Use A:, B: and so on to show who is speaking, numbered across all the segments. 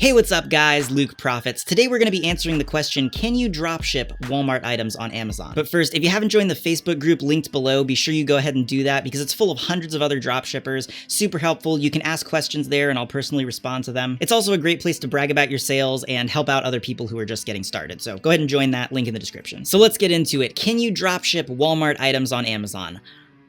A: Hey, what's up guys, Luke Profits. Today we're going to be answering the question, can you dropship Walmart items on Amazon? But first, if you haven't joined the Facebook group linked below, be sure you go ahead and do that because it's full of hundreds of other dropshippers, super helpful. You can ask questions there and I'll personally respond to them. It's also a great place to brag about your sales and help out other people who are just getting started. So go ahead and join that, link in the description. So let's get into it. Can you dropship Walmart items on Amazon?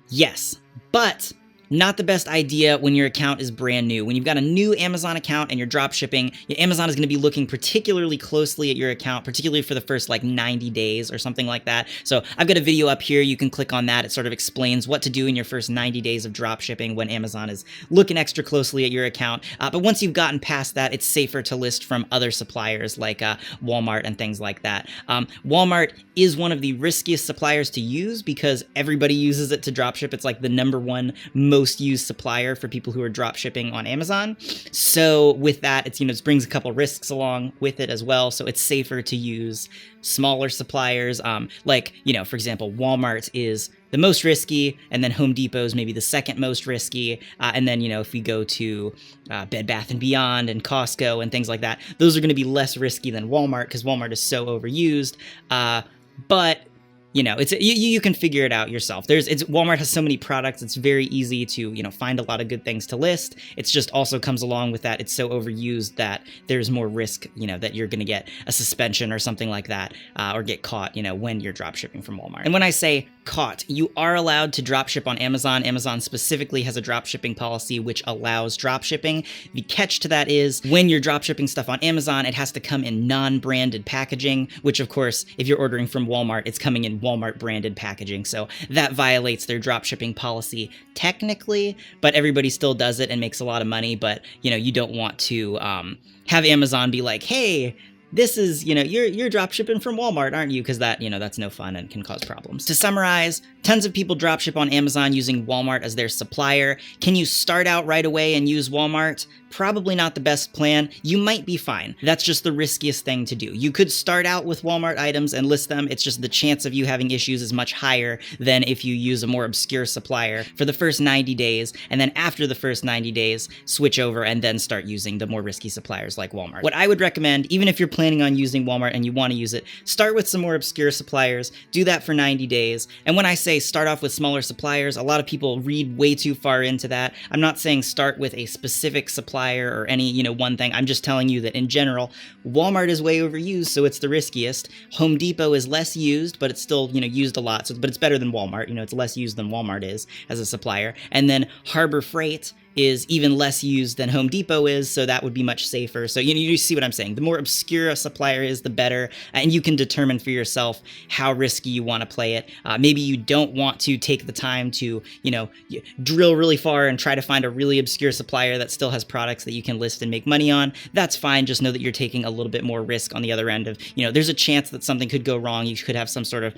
A: Yes, but not the best idea when your account is brand new. When you've got a new Amazon account and you're drop shipping, Amazon is going to be looking particularly closely at your account, particularly for the first like 90 days or something like that. So I've got a video up here. You can click on that. It sort of explains what to do in your first 90 days of drop shipping when Amazon is looking extra closely at your account. But once you've gotten past that, it's safer to list from other suppliers like Walmart and things like that. Walmart is one of the riskiest suppliers to use because everybody uses it to drop ship. It's like the #1 most used supplier for people who are drop shipping on Amazon. So with that, it's, it brings a couple risks along with it as well. So it's safer to use smaller suppliers. For example, Walmart is the most risky, and then Home Depot is maybe the second most risky. And then, if we go to Bed Bath & Beyond and Costco and things like that, those are going to be less risky than Walmart because Walmart is so overused. But you can figure it out yourself. Walmart has so many products, it's very easy to, find a lot of good things to list. It's just also comes along with that, it's so overused that there's more risk, that you're gonna get a suspension or something like that, or get caught, when you're drop shipping from Walmart. And when I say caught, you are allowed to drop ship on Amazon. Amazon specifically has a drop shipping policy which allows drop shipping. The catch to that is when you're drop shipping stuff on Amazon, it has to come in non-branded packaging, which of course, if you're ordering from Walmart, it's coming in Walmart branded packaging. So that violates their drop shipping policy technically, but everybody still does it and makes a lot of money. But, you don't want to have Amazon be like, hey, this is, you're drop shipping from Walmart, aren't you? Because that, that's no fun and can cause problems. To summarize, tons of people drop ship on Amazon using Walmart as their supplier. Can you start out right away and use Walmart? Probably not the best plan. You might be fine. That's just the riskiest thing to do. You could start out with Walmart items and list them. It's just the chance of you having issues is much higher than if you use a more obscure supplier for the first 90 days. And then after the first 90 days, switch over and then start using the more risky suppliers like Walmart. What I would recommend, even if you're planning on using Walmart and you want to use it, start with some more obscure suppliers. Do that for 90 days. And when I say start off with smaller suppliers, a lot of people read way too far into that. I'm not saying start with a specific supplier or any, one thing. I'm just telling you that in general, Walmart is way overused, so it's the riskiest. Home Depot is less used, but it's still, used a lot. But it's better than Walmart. It's less used than Walmart is as a supplier. And then Harbor Freight is even less used than Home Depot is, so that would be much safer. So you see what I'm saying. The more obscure a supplier is, the better, and you can determine for yourself how risky you want to play it. Maybe you don't want to take the time to, drill really far and try to find a really obscure supplier that still has products that you can list and make money on. That's fine. Just know that you're taking a little bit more risk on the other end of, there's a chance that something could go wrong. You could have some sort of,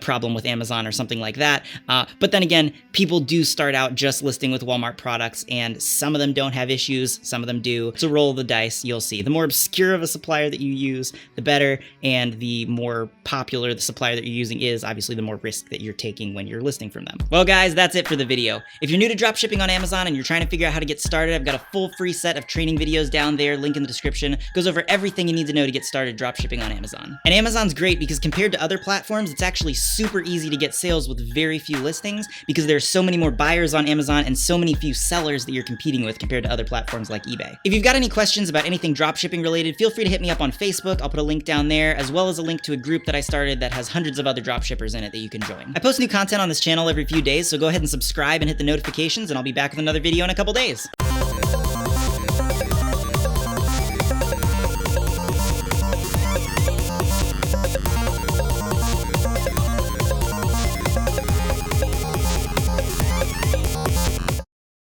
A: problem with Amazon or something like that. But then again, people do start out just listing with Walmart products, and some of them don't have issues, some of them do. It's a roll of the dice, you'll see. The more obscure of a supplier that you use, the better, and the more popular the supplier that you're using is, obviously the more risk that you're taking when you're listing from them. Well guys, that's it for the video. If you're new to dropshipping on Amazon and you're trying to figure out how to get started, I've got a full free set of training videos down there, link in the description. Goes over everything you need to know to get started dropshipping on Amazon. And Amazon's great because compared to other platforms, it's actually super easy to get sales with very few listings because there's so many more buyers on Amazon and so many few sellers that you're competing with compared to other platforms like eBay. If you've got any questions about anything dropshipping related, feel free to hit me up on Facebook. I'll put a link down there, as well as a link to a group that I started that has hundreds of other dropshippers in it that you can join. I post new content on this channel every few days, so go ahead and subscribe and hit the notifications, and I'll be back with another video in a couple days.